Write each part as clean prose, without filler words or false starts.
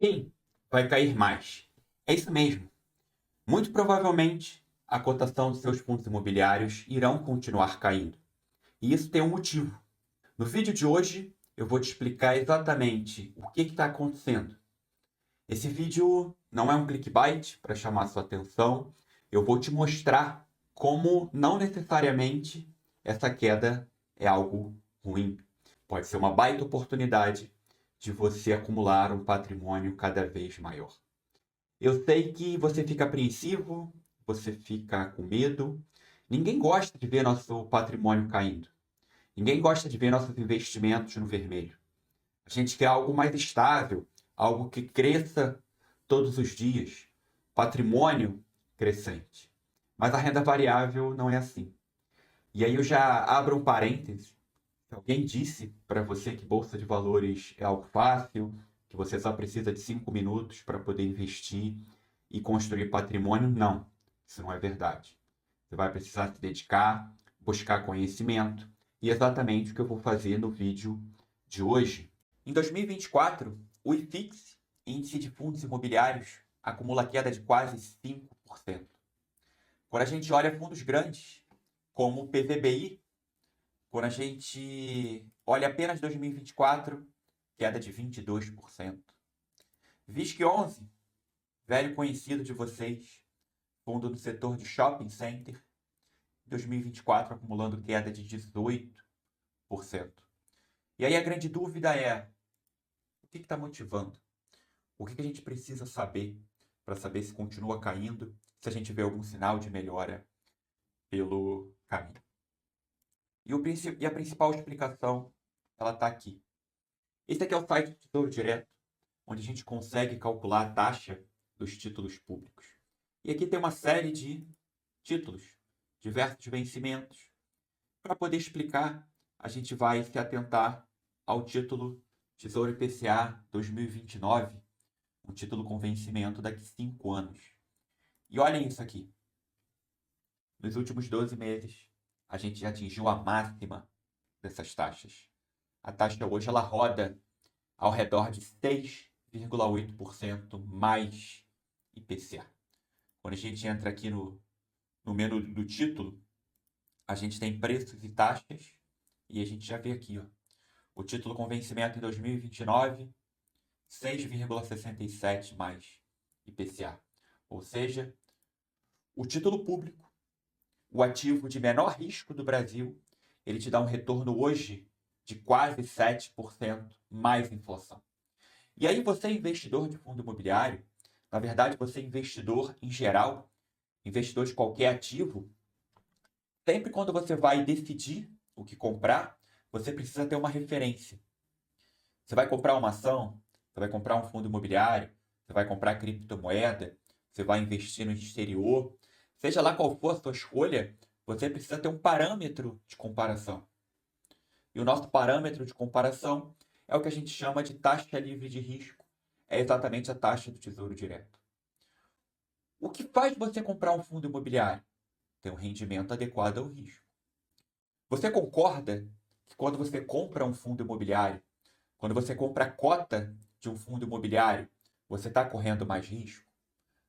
Quem vai cair mais? É isso mesmo. Muito provavelmente, a cotação dos seus fundos imobiliários irão continuar caindo. E isso tem um motivo. No vídeo de hoje, eu vou te explicar exatamente o que está acontecendo. Esse vídeo não é um clickbait para chamar sua atenção. Eu vou te mostrar como não necessariamente essa queda é algo ruim. Pode ser uma baita oportunidade de você acumular um patrimônio cada vez maior. Eu sei que você fica apreensivo, você fica com medo. Ninguém gosta de ver nosso patrimônio caindo. Ninguém gosta de ver nossos investimentos no vermelho. A gente quer algo mais estável, algo que cresça todos os dias, patrimônio crescente. Mas a renda variável não é assim. E aí eu já abro um parêntese. Se alguém disse para você que bolsa de valores é algo fácil, que você só precisa de 5 minutos para poder investir e construir patrimônio, não. Isso não é verdade. Você vai precisar se dedicar, buscar conhecimento, e é exatamente o que eu vou fazer no vídeo de hoje. Em 2024, o IFIX, Índice de Fundos Imobiliários, acumula queda de quase 5%. Quando a gente olha fundos grandes, como o PVBI, quando a gente olha apenas 2024, queda de 22%. VISC11, velho conhecido de vocês, fundo do setor de shopping center, 2024 acumulando queda de 18%. E aí a grande dúvida é, o que está motivando? O que a gente precisa saber para saber se continua caindo, se a gente vê algum sinal de melhora pelo caminho? E a principal explicação, ela está aqui. Esse aqui é o site do Tesouro Direto, onde a gente consegue calcular a taxa dos títulos públicos. E aqui tem uma série de títulos, diversos vencimentos. Para poder explicar, a gente vai se atentar ao título Tesouro IPCA 2029, um título com vencimento daqui a 5 anos. E olhem isso aqui. Nos últimos 12 meses, a gente já atingiu a máxima dessas taxas. A taxa hoje ela roda ao redor de 6,8% mais IPCA. Quando a gente entra aqui no menu do título, a gente tem preços e taxas, e a gente já vê aqui, ó, o título com vencimento em 2029, 6,67 mais IPCA. Ou seja, o título público, o ativo de menor risco do Brasil, ele te dá um retorno hoje de quase 7% mais inflação. E aí você é investidor de fundo imobiliário, na verdade você é investidor em geral, investidor de qualquer ativo, sempre quando você vai decidir o que comprar, você precisa ter uma referência. Você vai comprar uma ação, você vai comprar um fundo imobiliário, você vai comprar criptomoeda, você vai investir no exterior, seja lá qual for a sua escolha, você precisa ter um parâmetro de comparação. E o nosso parâmetro de comparação é o que a gente chama de taxa livre de risco. É exatamente a taxa do Tesouro Direto. O que faz você comprar um fundo imobiliário? Ter um rendimento adequado ao risco. Você concorda que quando você compra um fundo imobiliário, quando você compra a cota de um fundo imobiliário, você está correndo mais risco?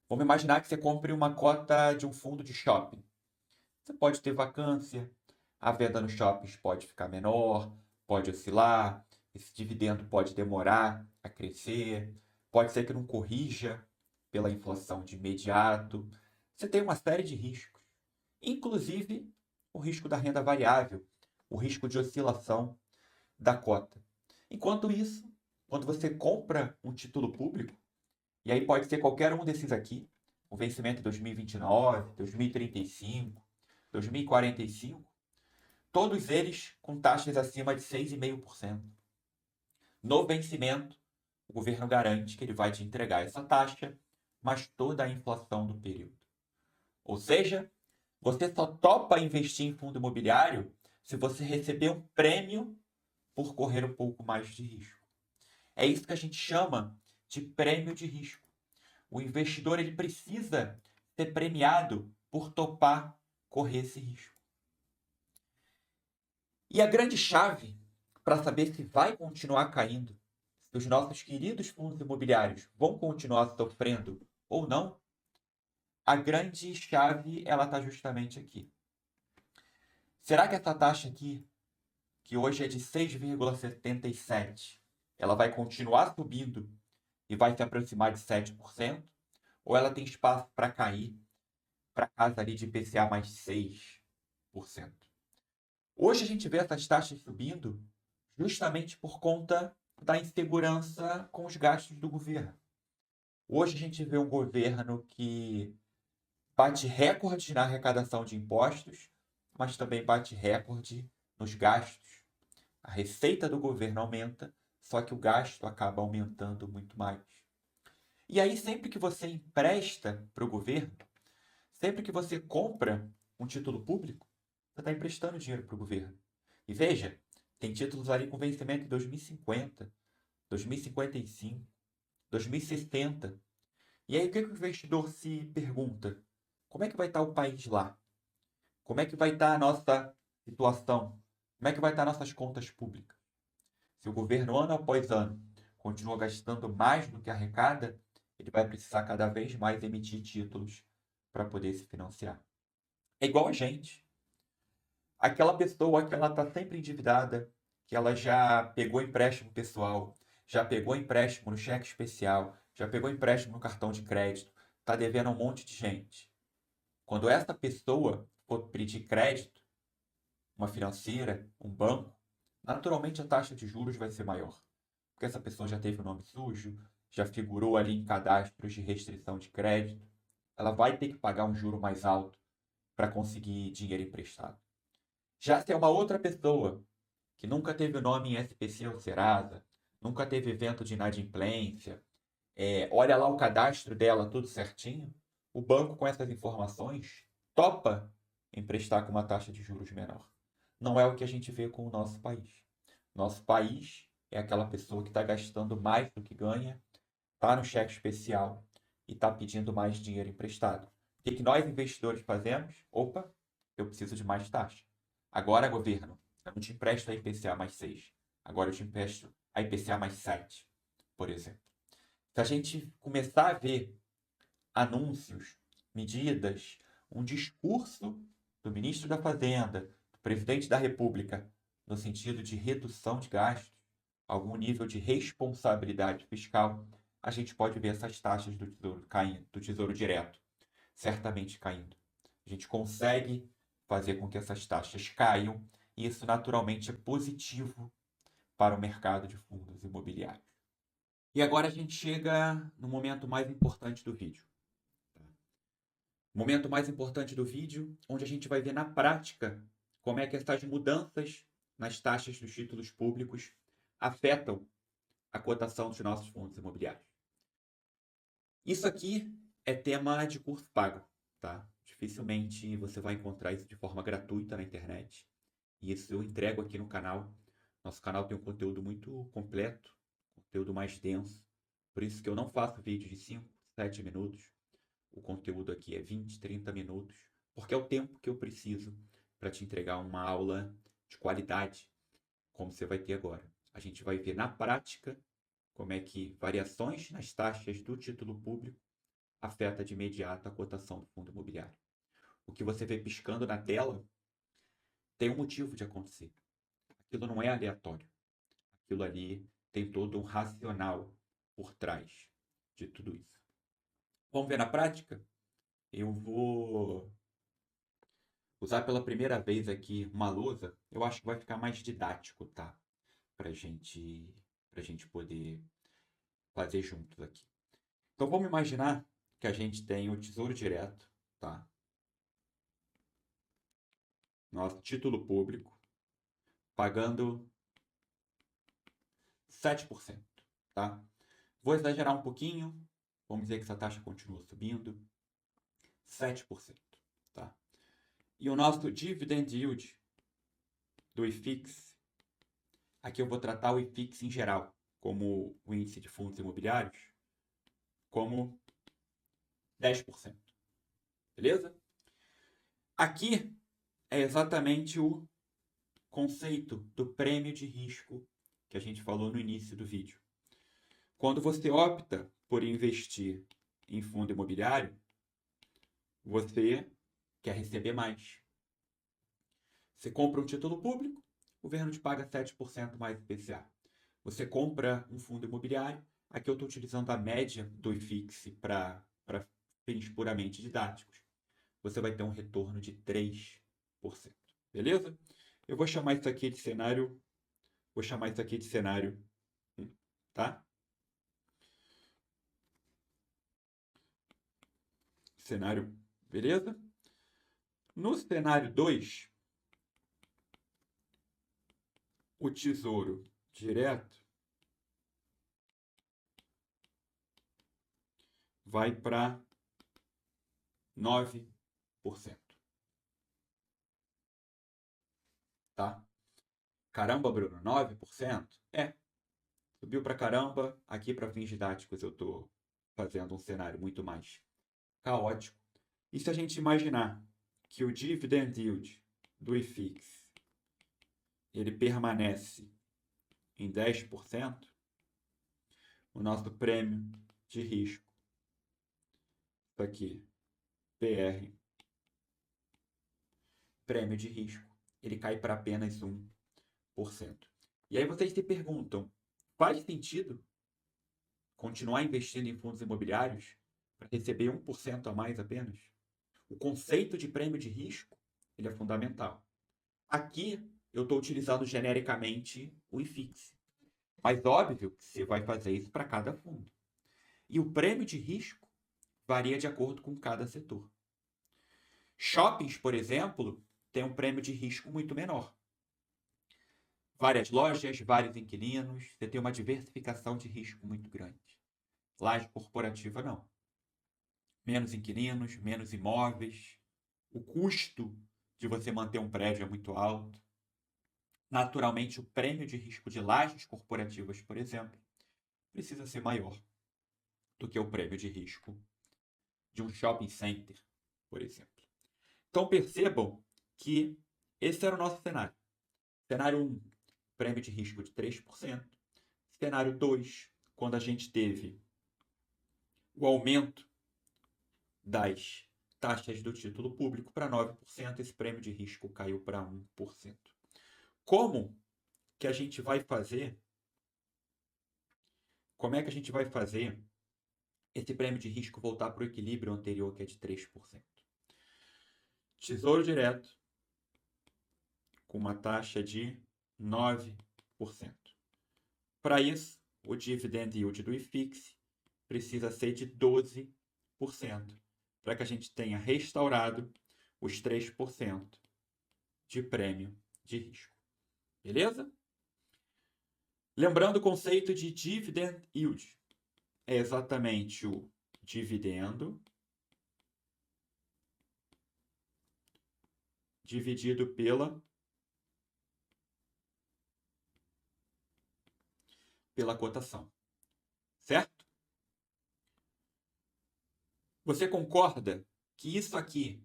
Vamos imaginar que você compre uma cota de um fundo de shopping. Você pode ter vacância, a venda nos shoppings pode ficar menor, pode oscilar, esse dividendo pode demorar a crescer, pode ser que não corrija pela inflação de imediato. Você tem uma série de riscos, inclusive o risco da renda variável, o risco de oscilação da cota. Enquanto isso, quando você compra um título público, e aí pode ser qualquer um desses aqui, o vencimento em 2029, 2035, 2045, todos eles com taxas acima de 6,5%. No vencimento, o governo garante que ele vai te entregar essa taxa, mas toda a inflação do período. Ou seja, você só topa investir em fundo imobiliário se você receber um prêmio por correr um pouco mais de risco. É isso que a gente chama de prêmio de risco. O investidor ele precisa ser premiado por topar correr esse risco. E a grande chave para saber se vai continuar caindo, se os nossos queridos fundos imobiliários vão continuar sofrendo ou não, a grande chave ela está justamente aqui. Será que essa taxa aqui, que hoje é de 6,77, ela vai continuar subindo e vai se aproximar de 7%? Ou ela tem espaço para cair para casa ali de IPCA mais 6%? Hoje a gente vê essas taxas subindo justamente por conta da insegurança com os gastos do governo. Hoje a gente vê um governo que bate recorde na arrecadação de impostos, mas também bate recorde nos gastos. A receita do governo aumenta, só que o gasto acaba aumentando muito mais. E aí, sempre que você empresta para o governo, sempre que você compra um título público, você está emprestando dinheiro para o governo. E veja, tem títulos ali com vencimento em 2050, 2055, 2060. E aí, o que o investidor se pergunta? Como é que vai estar o país lá? Como é que vai estar a nossa situação? Como é que vai estar nossas contas públicas? Se o governo, ano após ano, continua gastando mais do que arrecada, ele vai precisar cada vez mais emitir títulos para poder se financiar. É igual a gente. Aquela pessoa que ela está sempre endividada, que ela já pegou empréstimo pessoal, já pegou empréstimo no cheque especial, já pegou empréstimo no cartão de crédito, está devendo a um monte de gente. Quando essa pessoa for pedir crédito, uma financeira, um banco, naturalmente a taxa de juros vai ser maior. Porque essa pessoa já teve o nome sujo, já figurou ali em cadastros de restrição de crédito, ela vai ter que pagar um juro mais alto para conseguir dinheiro emprestado. Já se é uma outra pessoa que nunca teve o nome em SPC ou Serasa, nunca teve evento de inadimplência, olha lá o cadastro dela tudo certinho, o banco com essas informações topa emprestar com uma taxa de juros menor. Não é o que a gente vê com o nosso país. Nosso país é aquela pessoa que está gastando mais do que ganha, está no cheque especial e está pedindo mais dinheiro emprestado. O que nós investidores fazemos? Opa, eu preciso de mais taxa. Agora, governo, eu não te empresto a IPCA mais 6. Agora eu te empresto a IPCA mais 7, por exemplo. Se a gente começar a ver anúncios, medidas, um discurso do ministro da Fazenda, do presidente da República, no sentido de redução de gastos, algum nível de responsabilidade fiscal, a gente pode ver essas taxas do tesouro caindo, do tesouro direto, certamente caindo. A gente consegue fazer com que essas taxas caiam e isso naturalmente é positivo para o mercado de fundos imobiliários. E agora a gente chega no momento mais importante do vídeo. O momento mais importante do vídeo, onde a gente vai ver na prática como é que essas mudanças nas taxas dos títulos públicos afetam a cotação dos nossos fundos imobiliários. Isso aqui é tema de curso pago, tá? Dificilmente você vai encontrar isso de forma gratuita na internet. E isso eu entrego aqui no canal. Nosso canal tem um conteúdo muito completo, conteúdo mais denso. Por isso que eu não faço vídeo de 5, 7 minutos. O conteúdo aqui é 20, 30 minutos, porque é o tempo que eu preciso para te entregar uma aula de qualidade, como você vai ter agora. A gente vai ver na prática como é que variações nas taxas do título público afeta de imediato a cotação do fundo imobiliário. O que você vê piscando na tela tem um motivo de acontecer. Aquilo não é aleatório. Aquilo ali tem todo um racional por trás de tudo isso. Vamos ver na prática? Eu vou usar pela primeira vez aqui uma lousa. Eu acho que vai ficar mais didático, tá? Pra gente poder fazer juntos aqui. Então vamos imaginar que a gente tem o Tesouro Direto, tá? Nosso título público, pagando 7%, tá? Vou exagerar um pouquinho, vamos dizer que essa taxa continua subindo, 7%, tá? E o nosso dividend yield do IFIX, aqui eu vou tratar o IFIX em geral, como o índice de fundos imobiliários, como 10%, beleza? Aqui é exatamente o conceito do prêmio de risco que a gente falou no início do vídeo. Quando você opta por investir em fundo imobiliário, você quer receber mais. Você compra um título público, o governo te paga 7% mais IPCA. Você compra um fundo imobiliário, aqui eu estou utilizando a média do IFIX para fins puramente didáticos. Você vai ter um retorno de 3%. Beleza? Eu vou chamar isso aqui de cenário. Vou chamar isso aqui de cenário 1, tá? Cenário 1, beleza? No cenário 2, o Tesouro Direto vai para 9%. Tá? Caramba, Bruno, 9%? Subiu pra caramba. Aqui para fins didáticos eu estou fazendo um cenário muito mais caótico. E se a gente imaginar que o dividend yield do IFIX ele permanece em 10%, o nosso prêmio de risco, isso aqui, PR, prêmio de risco, ele cai para apenas 1%. E aí vocês se perguntam, faz sentido continuar investindo em fundos imobiliários para receber 1% a mais apenas? O conceito de prêmio de risco ele é fundamental. Aqui eu estou utilizando genericamente o IFIX. Mas óbvio que você vai fazer isso para cada fundo. E o prêmio de risco varia de acordo com cada setor. Shoppings, por exemplo, têm um prêmio de risco muito menor. Várias lojas, vários inquilinos, você tem uma diversificação de risco muito grande. Laje corporativa não. Menos inquilinos, menos imóveis. O custo de você manter um prédio é muito alto. Naturalmente, o prêmio de risco de lajes corporativas, por exemplo, precisa ser maior do que o prêmio de risco de um shopping center, por exemplo. Então percebam que esse era o nosso cenário. Cenário 1, prêmio de risco de 3%. Cenário 2, quando a gente teve o aumento das taxas do título público para 9%, esse prêmio de risco caiu para 1%. Como que a gente vai fazer? Como é que a gente vai fazer esse prêmio de risco voltar para o equilíbrio anterior, que é de 3%? Tesouro Direto com uma taxa de 9%. Para isso, o dividend yield do IFIX precisa ser de 12%, para que a gente tenha restaurado os 3% de prêmio de risco. Beleza? Lembrando o conceito de dividend yield. É exatamente o dividendo dividido pela cotação. Certo? Você concorda que isso aqui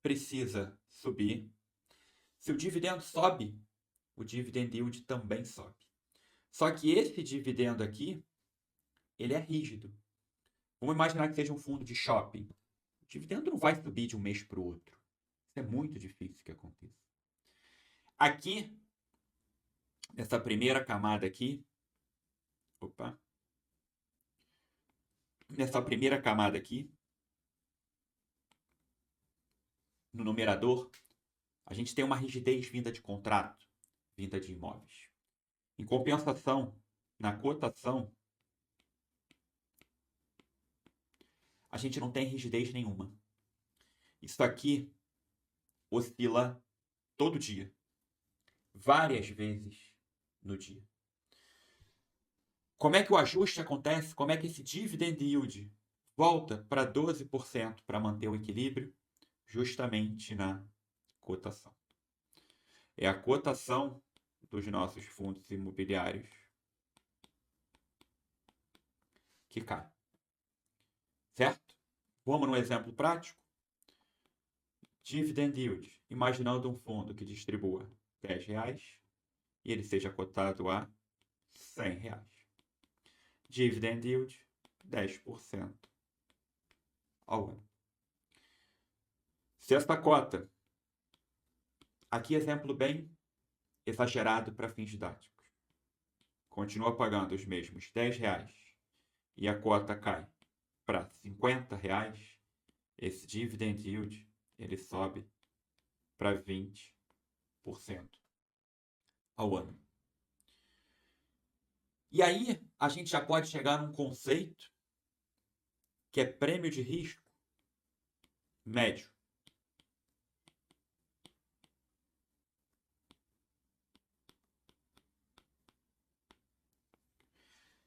precisa subir? Se o dividendo sobe, o dividend yield também sobe. Só que esse dividendo aqui, ele é rígido. Vamos imaginar que seja um fundo de shopping. O dividendo não vai subir de um mês para o outro. Isso é muito difícil que aconteça. Aqui, nessa primeira camada aqui, nessa primeira camada aqui, no numerador, a gente tem uma rigidez vinda de contrato, vinda de imóveis. Em compensação, na cotação, a gente não tem rigidez nenhuma. Isso aqui oscila todo dia, várias vezes no dia. Como é que o ajuste acontece? Como é que esse dividend yield volta para 12% para manter o equilíbrio? Justamente na cotação. É a cotação dos nossos fundos imobiliários que cai. Certo? Vamos no exemplo prático? Dividend yield. Imaginando um fundo que distribua R$10 e ele seja cotado a R$100. Dividend yield, 10% ao ano. Sexta cota. Aqui exemplo bem exagerado para fins didáticos. Continua pagando os mesmos R$10 e a cota cai para R$50, esse dividend yield ele sobe para 20% ao ano. E aí a gente já pode chegar num conceito que é prêmio de risco médio.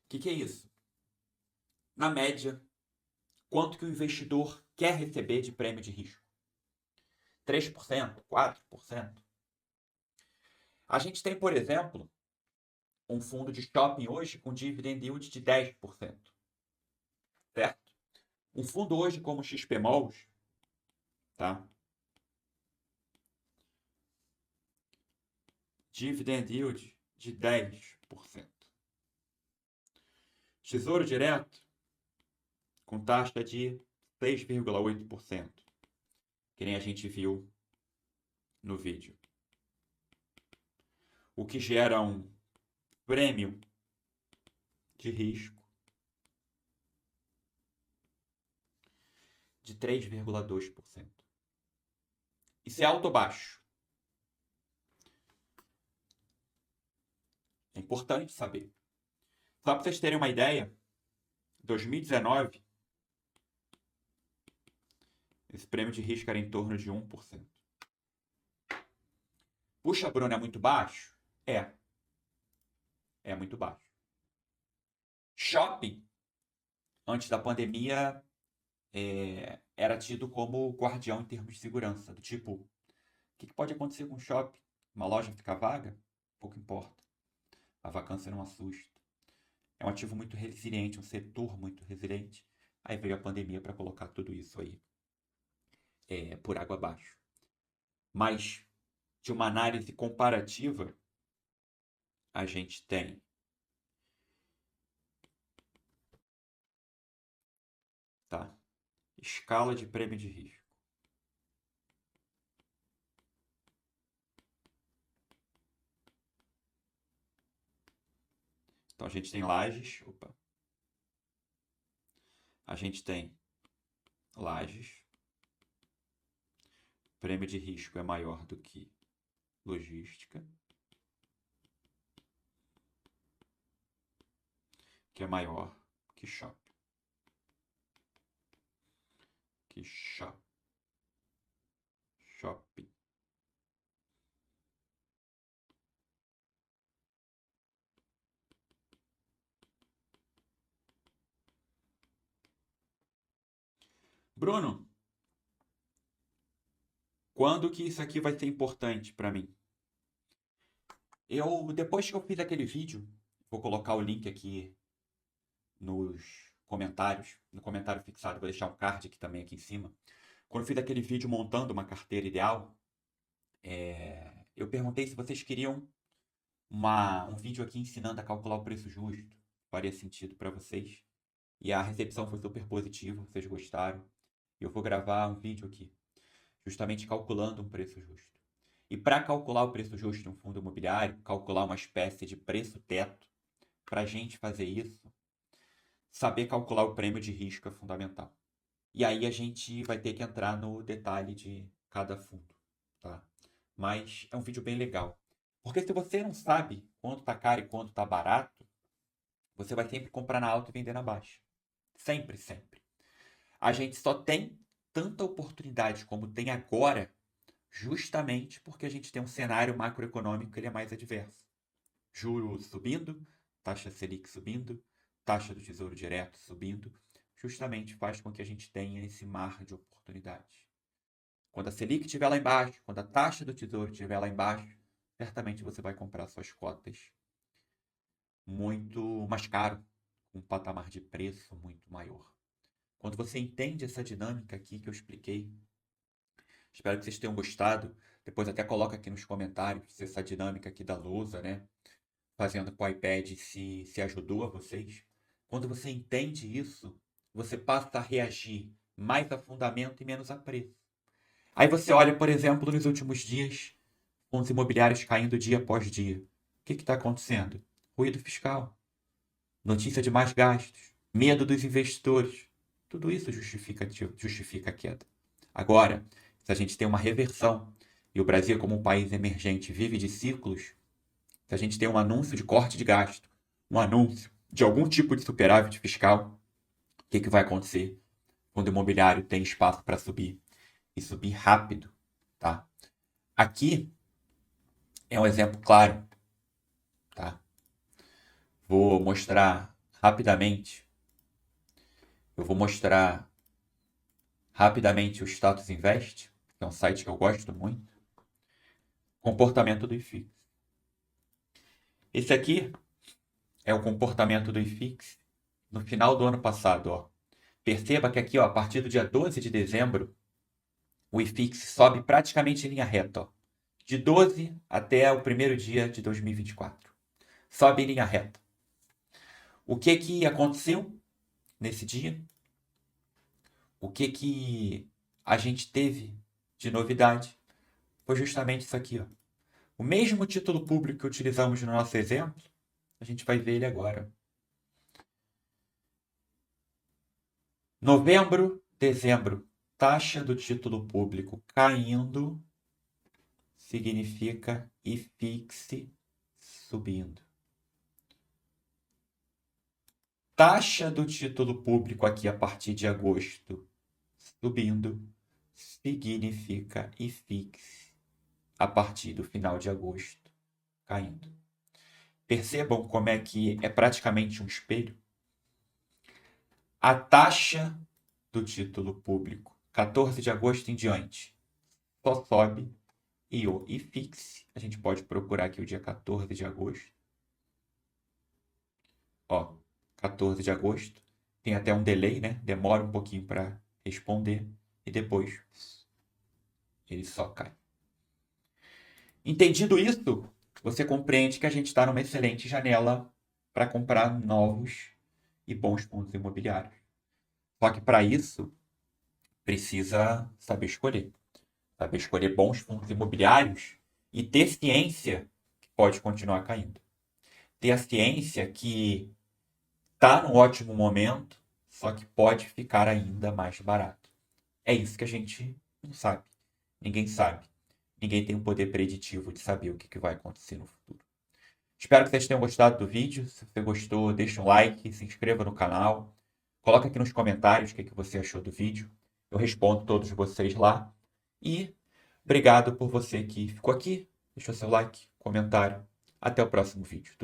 O que é isso? Na média, quanto que o investidor quer receber de prêmio de risco? 3%, 4%? A gente tem, por exemplo, um fundo de shopping hoje com dividend yield de 10%. Certo? Um fundo hoje como XP Malls, tá? Dividend yield de 10%. Tesouro Direto com taxa de 6,8%, que nem a gente viu no vídeo. O que gera um prêmio de risco de 3,2%. Isso é alto ou baixo? É importante saber. Só para vocês terem uma ideia, 2019, esse prêmio de risco era em torno de 1%. Puxa, Bruno, é muito baixo? É muito baixo. Shopping, antes da pandemia, era tido como guardião em termos de segurança. Do tipo, o que pode acontecer com o shopping? Uma loja ficar vaga? Pouco importa. A vacância não assusta. É um ativo muito resiliente, um setor muito resiliente. Aí veio a pandemia para colocar tudo isso aí por água abaixo. Mas, de uma análise comparativa, a gente tem escala de prêmio de risco. Então, a gente tem Lages. A gente tem Lages. Prêmio de risco é maior do que logística, que é maior que shopping. Shopping. Bruno, quando que isso aqui vai ser importante para mim? Depois que eu fiz aquele vídeo, vou colocar o link aqui nos comentários, no comentário fixado, vou deixar um card aqui também aqui em cima. Quando eu fiz aquele vídeo montando uma carteira ideal, eu perguntei se vocês queriam um vídeo aqui ensinando a calcular o preço justo. Faria sentido para vocês. E a recepção foi super positiva, vocês gostaram. Eu vou gravar um vídeo aqui, justamente calculando um preço justo. E para calcular o preço justo de um fundo imobiliário, calcular uma espécie de preço teto, para a gente fazer isso, saber calcular o prêmio de risco é fundamental. E aí a gente vai ter que entrar no detalhe de cada fundo, tá? Mas é um vídeo bem legal. Porque se você não sabe quanto tá caro e quanto tá barato, você vai sempre comprar na alta e vender na baixa. Sempre, sempre. A gente só tem tanta oportunidade como tem agora, justamente porque a gente tem um cenário macroeconômico que ele é mais adverso. Juros subindo, taxa Selic subindo, taxa do Tesouro Direto subindo, justamente faz com que a gente tenha esse mar de oportunidades. Quando a Selic estiver lá embaixo, quando a taxa do Tesouro estiver lá embaixo, certamente você vai comprar suas cotas muito mais caro, com um patamar de preço muito maior. Quando você entende essa dinâmica aqui que eu expliquei, espero que vocês tenham gostado. Depois até coloca aqui nos comentários se essa dinâmica aqui da lousa, né, fazendo com o iPad, se ajudou a vocês. Quando você entende isso, você passa a reagir mais a fundamento e menos a preço. Aí você olha, por exemplo, nos últimos dias, fundos imobiliários caindo dia após dia. O que está acontecendo? Ruído fiscal, notícia de mais gastos, medo dos investidores. Tudo isso justifica a queda. Agora, se a gente tem uma reversão e o Brasil, como um país emergente, vive de ciclos, se a gente tem um anúncio de corte de gasto, um anúncio de algum tipo de superávit fiscal, o que vai acontecer? O fundo imobiliário tem espaço para subir e subir rápido, tá? Aqui é um exemplo claro, tá? Vou mostrar rapidamente. Eu vou mostrar rapidamente o Status Invest, que é um site que eu gosto muito. Comportamento do IFIX. Esse aqui é o comportamento do IFIX no final do ano passado, ó. Perceba que aqui, ó, a partir do dia 12 de dezembro, o IFIX sobe praticamente em linha reta, ó, de 12 até o primeiro dia de 2024. Sobe em linha reta. O que aconteceu nesse dia? O que a gente teve de novidade? Foi justamente isso aqui, ó. O mesmo título público que utilizamos no nosso exemplo, a gente vai ver ele agora. Novembro, dezembro, taxa do título público caindo significa IFIX subindo. Taxa do título público aqui a partir de agosto subindo significa IFIX a partir do final de agosto caindo. Percebam como é que é praticamente um espelho. A taxa do título público, 14 de agosto em diante, só sobe. E o IFIX, a gente pode procurar aqui o dia 14 de agosto. Ó, 14 de agosto. Tem até um delay, né? Demora um pouquinho para responder. E depois ele só cai. Entendido isso, você compreende que a gente está numa excelente janela para comprar novos e bons fundos imobiliários. Só que para isso, precisa saber escolher. Saber escolher bons fundos imobiliários e ter ciência que pode continuar caindo. Ter a ciência que está num ótimo momento, só que pode ficar ainda mais barato. É isso que a gente não sabe. Ninguém sabe. Ninguém tem o poder preditivo de saber o que vai acontecer no futuro. Espero que vocês tenham gostado do vídeo. Se você gostou, deixa um like, se inscreva no canal. Coloca aqui nos comentários o que você achou do vídeo. Eu respondo todos vocês lá. E obrigado por você que ficou aqui, deixou seu like, comentário. Até o próximo vídeo.